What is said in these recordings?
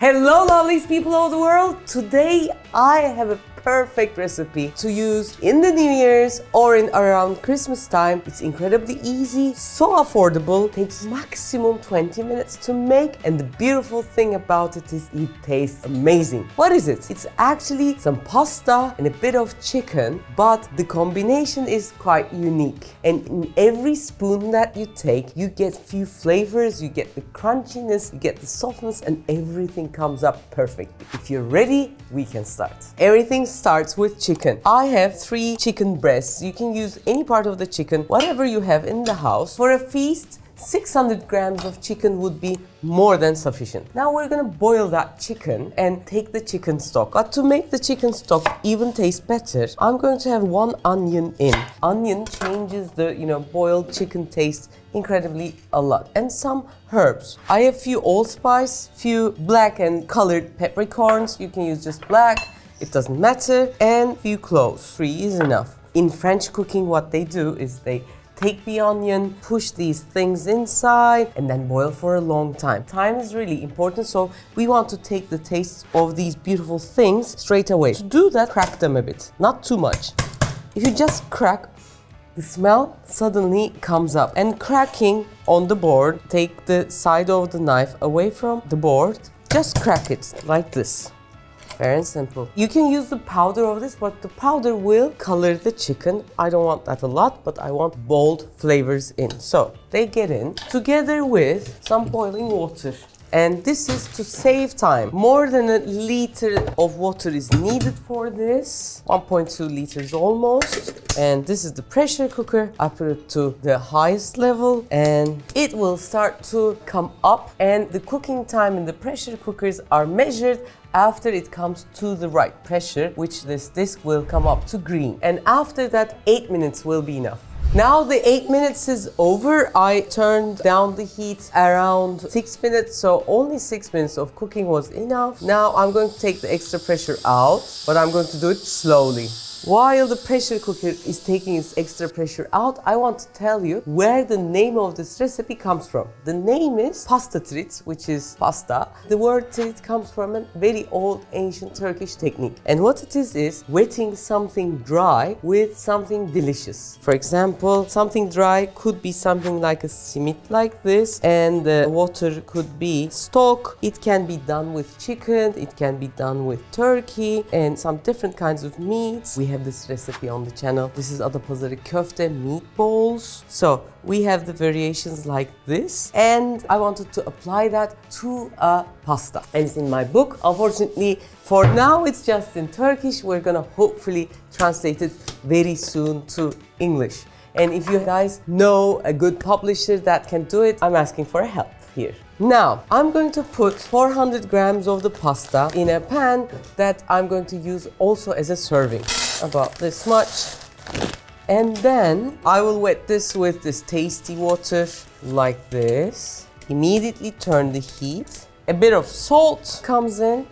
Hello lovelies people of the world! Today I have a perfect recipe to use in the New Year's or in around Christmas time. It's incredibly easy, so affordable, takes maximum 20 minutes to make, and the beautiful thing about it is it tastes amazing. What is it? It's actually some pasta and a bit of chicken, but the combination is quite unique. And in every spoon that you take, you get few flavors, you get the crunchiness, you get the softness, and everything comes up perfectly. If you're ready, we can start. Everything starts with chicken. I have 3 chicken breasts. You can use any part of the chicken, whatever you have in the house. For a feast, 600 grams of chicken would be more than sufficient. Now we're gonna boil that chicken and take the chicken stock. But to make the chicken stock even taste better, I'm going to have 1 onion in. Onion changes the, boiled chicken taste incredibly a lot. And some herbs. I have few allspice, few black and colored peppercorns. You can use just black. It doesn't matter, and few cloves. 3 is enough. In French cooking, what they do is they take the onion, push these things inside, and then boil for a long time. Time is really important, so we want to take the taste of these beautiful things straight away. To do that, crack them a bit, not too much. If you just crack, the smell suddenly comes up. And cracking on the board, take the side of the knife away from the board, just crack it like this. Very simple. You can use the powder of this, but the powder will color the chicken. I don't want that a lot, but I want bold flavors in. So they get in together with some boiling water. And this is to save time. More than a liter of water is needed for this. 1.2 liters almost. And this is the pressure cooker. I put it to the highest level and it will start to come up. And the cooking time in the pressure cookers are measured after it comes to the right pressure, which this disc will come up to green. And after that, 8 minutes will be enough. Now the 8 minutes is over. I turned down the heat around 6 minutes, so only 6 minutes of cooking was enough. Now I'm going to take the extra pressure out, but I'm going to do it slowly. While the pressure cooker is taking its extra pressure out, I want to tell you where the name of this recipe comes from. The name is pasta trit, which is pasta. The word trit comes from a very old ancient Turkish technique. And what it is wetting something dry with something delicious. For example, something dry could be something like a simit like this, and the water could be stock. It can be done with chicken, it can be done with turkey, and some different kinds of meats. We have this recipe on the channel. This is adapazarı köfte meatballs. So we have the variations like this, and I wanted to apply that to a pasta. And it's in my book. Unfortunately, for now it's just in Turkish. We're gonna hopefully translate it very soon to English. And if you guys know a good publisher that can do it, I'm asking for help here. Now, I'm going to put 400 grams of the pasta in a pan that I'm going to use also as a serving. About this much. And then I will wet this with this tasty water like this. Immediately turn the heat. A bit of salt comes in.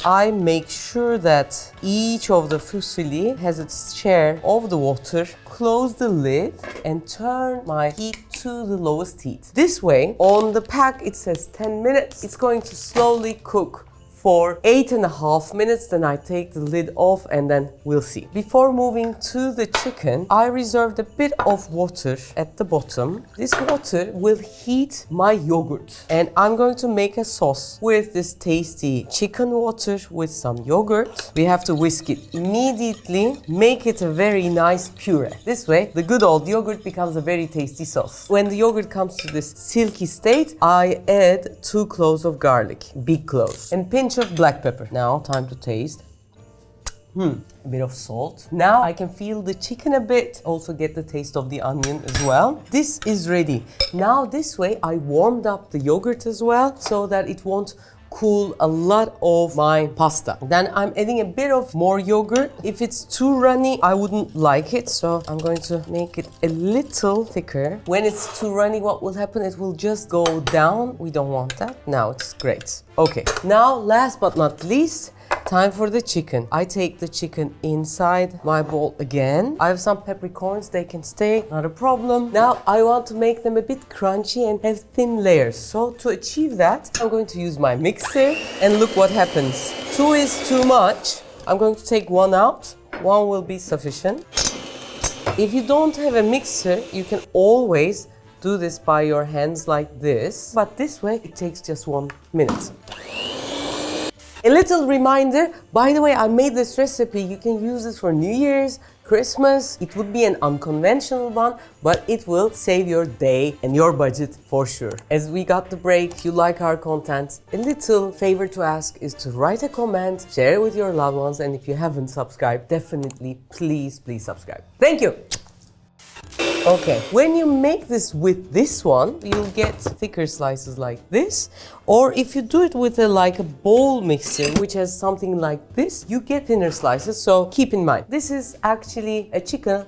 I make sure that each of the fusilli has its share of the water. Close the lid and turn my heat to the lowest heat. This way, on the pack it says 10 minutes. It's going to slowly cook for 8.5 minutes, then I take the lid off and then we'll see. Before moving to the chicken, I reserved a bit of water at the bottom. This water will heat my yogurt, and I'm going to make a sauce with this tasty chicken water with some yogurt. We have to whisk it immediately, make it a very nice puree. This way, the good old yogurt becomes a very tasty sauce. When the yogurt comes to this silky state, I add 2 cloves of garlic, big cloves, and pinch of black pepper. Now, time to taste. A bit of salt. Now I can feel the chicken a bit, also get the taste of the onion as well. This is ready. Now this way I warmed up the yogurt as well so that it won't cool a lot of my pasta. Then I'm adding a bit of more yogurt. If it's too runny, I wouldn't like it, so I'm going to make it a little thicker. When it's too runny, what will happen? It will just go down. We don't want that. Now it's great. Okay, now last but not least, Time for the chicken. I take the chicken inside my bowl again. I have some peppercorns, they can stay, not a problem. Now I want to make them a bit crunchy and have thin layers. So to achieve that, I'm going to use my mixer and look what happens. 2 is too much. I'm going to take 1 out. 1 will be sufficient. If you don't have a mixer, you can always do this by your hands like this. But this way, it takes just 1 minute. A little reminder, by the way, I made this recipe. You can use this for New Year's, Christmas. It would be an unconventional one, but it will save your day and your budget for sure. As we got the break, if you like our content, a little favor to ask is to write a comment, share it with your loved ones, and if you haven't subscribed, definitely please subscribe. Thank you. Okay, when you make this with this one, you'll get thicker slices like this. Or if you do it with a bowl mixer, which has something like this, you get thinner slices. So keep in mind, this is actually a chicken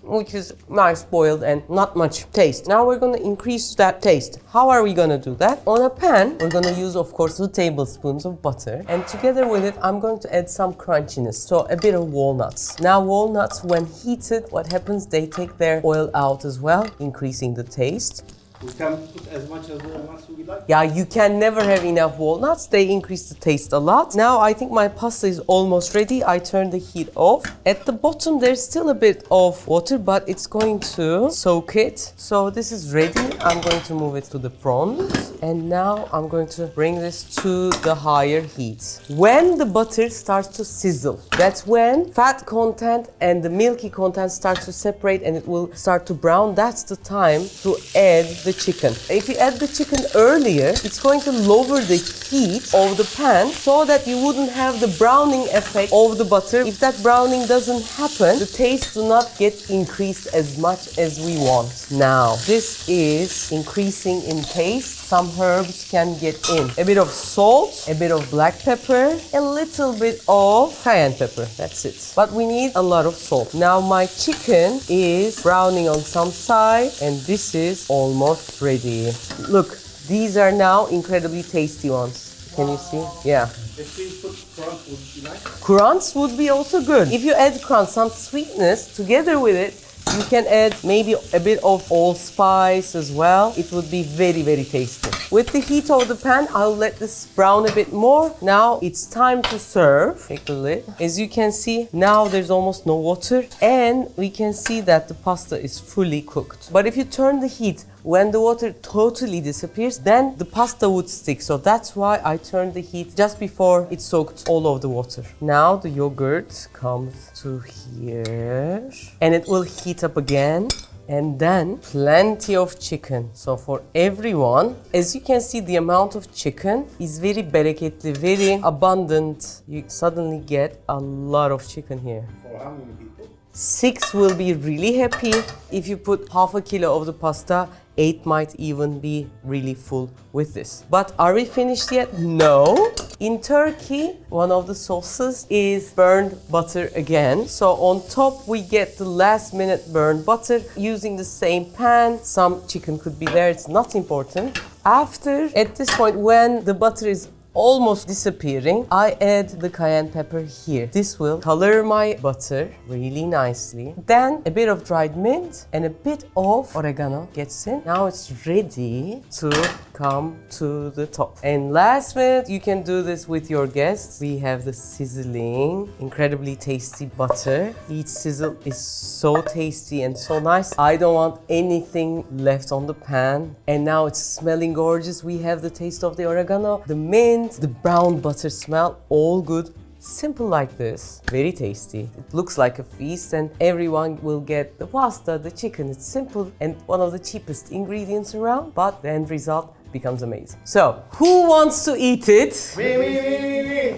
which is nice boiled and not much taste. Now we're gonna increase that taste. How are we gonna do that? On a pan, we're gonna use, of course, 2 tablespoons of butter. And together with it, I'm going to add some crunchiness. So a bit of walnuts. Now walnuts, when heated, what happens? They take their oil out as well, increasing the taste. We can put as much as walnuts we like. Yeah, you can never have enough walnuts. They increase the taste a lot. Now I think my pasta is almost ready. I turn the heat off. At the bottom, there's still a bit of water, but it's going to soak it. So this is ready. I'm going to move it to the front. And now I'm going to bring this to the higher heat. When the butter starts to sizzle, that's when fat content and the milky content starts to separate and it will start to brown. That's the time to add the chicken. If you add the chicken earlier, it's going to lower the heat of the pan so that you wouldn't have the browning effect of the butter. If that browning doesn't happen, the taste do not get increased as much as we want. Now, this is increasing in taste. Some herbs can get in. A bit of salt, a bit of black pepper, a little bit of cayenne pepper. That's it. But we need a lot of salt. Now my chicken is browning on some side and this is almost ready. Look, these are now incredibly tasty ones. Can you see? Yeah. If we put crunch, would you like? Crunch would be also good. If you add crunch, some sweetness together with it, you can add maybe a bit of allspice as well. It would be very tasty. With the heat of the pan, I'll let this brown a bit more. Now it's time to serve. Take the lid. As you can see, now there's almost no water and we can see that the pasta is fully cooked. But if you turn the heat, when the water totally disappears, then the pasta would stick. So that's why I turned the heat just before it soaked all of the water. Now the yogurt comes to here and it will heat up again. And then plenty of chicken. So for everyone, as you can see, the amount of chicken is very bereketli, very abundant. You suddenly get a lot of chicken here. For how many people? 6 will be really happy. If you put half a kilo of the pasta, 8 might even be really full with this. But are we finished yet? No. In Turkey, one of the sauces is burned butter again. So on top, we get the last minute burned butter using the same pan. Some chicken could be there, it's not important. After, at this point, when the butter is almost disappearing, I add the cayenne pepper here. This will color my butter really nicely. Then a bit of dried mint and a bit of oregano gets in. Now it's ready to come to the top. And last minute, you can do this with your guests. We have the sizzling, incredibly tasty butter. Each sizzle is so tasty and so nice. I don't want anything left on the pan. And now it's smelling gorgeous. We have the taste of the oregano, the mint, the brown butter smell, all good. Simple like this, very tasty. It looks like a feast and everyone will get the pasta, the chicken. It's simple and one of the cheapest ingredients around, but the end result becomes amazing. So, who wants to eat it? Me.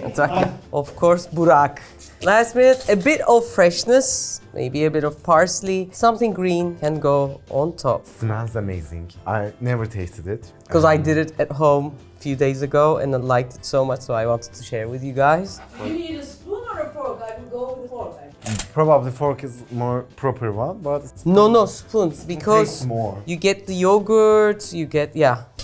Of course, Burak. Last minute, a bit of freshness, maybe a bit of parsley, something green can go on top. Smells amazing. I never tasted it. Because I did it at home a few days ago and I liked it so much, so I wanted to share with you guys. You need a spoon or a fork? I will go with a fork. Probably fork is more proper one, but No, spoons, because tastes more. you get the yogurt, you get,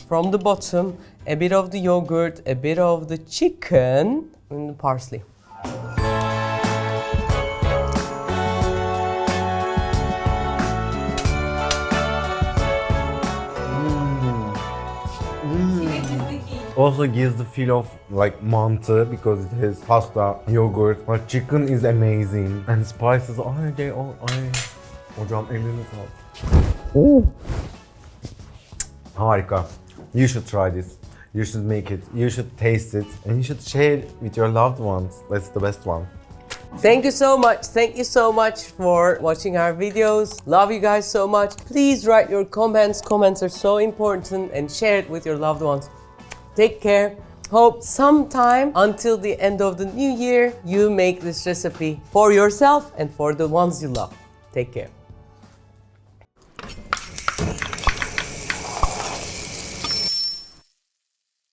from the bottom, a bit of the yogurt, a bit of the chicken, and the parsley. also gives the feel of like mantı because it has pasta, yogurt. But chicken is amazing. And spices, they all, hocam ellerine sağlık. Harika. You should try this. You should make it. You should taste it. And you should share it with your loved ones. That's the best one. Thank you so much. Thank you so much for watching our videos. Love you guys so much. Please write your comments. Comments are so important, and share it with your loved ones. Take care. Hope sometime until the end of the new year you make this recipe for yourself and for the ones you love. Take care.